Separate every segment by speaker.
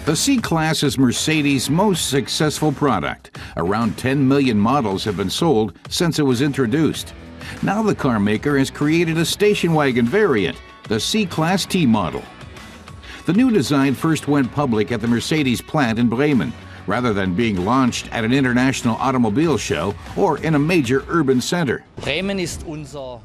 Speaker 1: The C-Class is Mercedes' most successful product. Around 10 million models have been sold since it was introduced. Now the car maker has created a station wagon variant, the C-Class T model. The new design first went public at the Mercedes plant in Bremen, rather than being launched at an international automobile show or in a major urban center.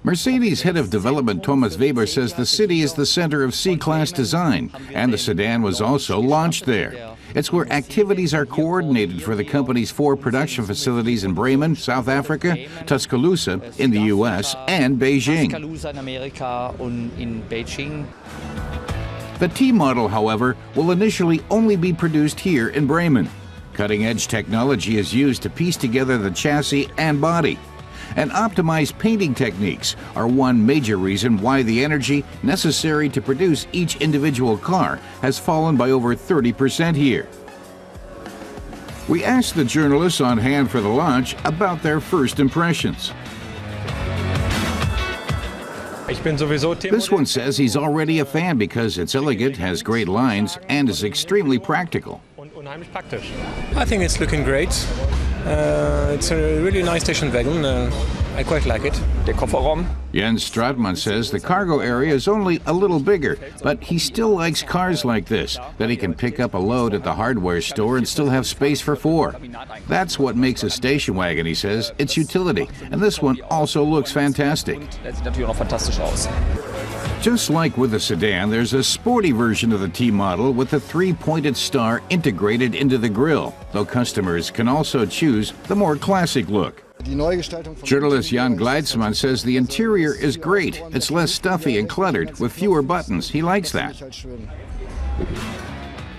Speaker 1: Mercedes head of development Thomas Weber says the city is the center of C-Class design, and the sedan was also launched there. It's where activities are coordinated for the company's 4 production facilities in Bremen, South Africa, Tuscaloosa in the US, and Beijing. The T model, however, will initially only be produced here in Bremen. Cutting-edge technology is used to piece together the chassis and body. And optimized painting techniques are one major reason why the energy necessary to produce each individual car has fallen by over 30% here. We asked the journalists on hand for the launch about their first impressions. This one says he's already a fan because it's elegant, has great lines, and is extremely practical.
Speaker 2: I think it's looking great. It's a really nice station wagon. I quite like it.
Speaker 1: Jens Stratman says the cargo area is only a little bigger, but he still likes cars like this, that he can pick up a load at the hardware store and still have space for 4. That's what makes a station wagon, he says, its utility, and this one also looks fantastic. Just like with the sedan, there's a sporty version of the T model with the 3-pointed star integrated into the grille, though customers can also choose the more classic look. Journalist Jan Gleitzman says the interior is great. It's less stuffy and cluttered, with fewer buttons. He likes that.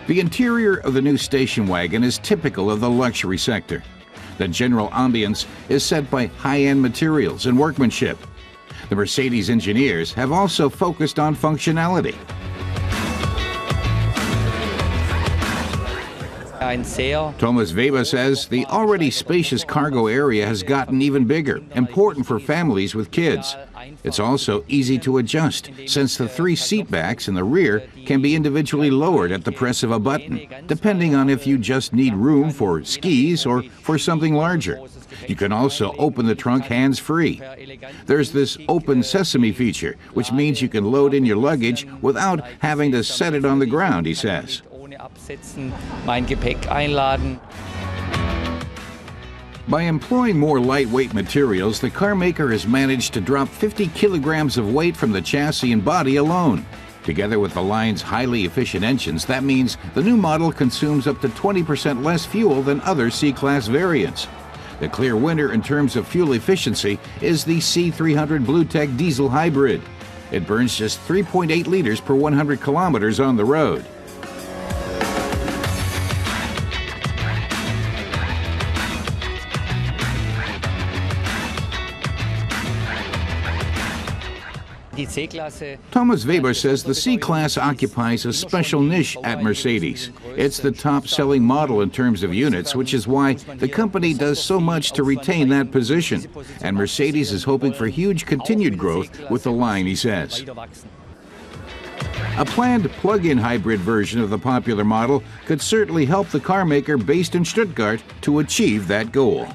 Speaker 1: The interior of the new station wagon is typical of the luxury sector. The general ambience is set by high-end materials and workmanship. The Mercedes engineers have also focused on functionality. Thomas Weber says the already spacious cargo area has gotten even bigger, important for families with kids. It's also easy to adjust, since the 3 seat backs in the rear can be individually lowered at the press of a button, depending on if you just need room for skis or for something larger. You can also open the trunk hands-free. There's this open sesame feature, which means you can load in your luggage without having to set it on the ground, he says. By employing more lightweight materials, the car maker has managed to drop 50 kilograms of weight from the chassis and body alone. Together with the line's highly efficient engines, that means the new model consumes up to 20% less fuel than other C-Class variants. The clear winner in terms of fuel efficiency is the C300 BlueTech diesel hybrid. It burns just 3.8 liters per 100 kilometers on the road. Thomas Weber says the C-Class occupies a special niche at Mercedes. It's the top-selling model in terms of units, which is why the company does so much to retain that position. And Mercedes is hoping for huge continued growth with the line, he says. A planned plug-in hybrid version of the popular model could certainly help the car maker based in Stuttgart to achieve that goal.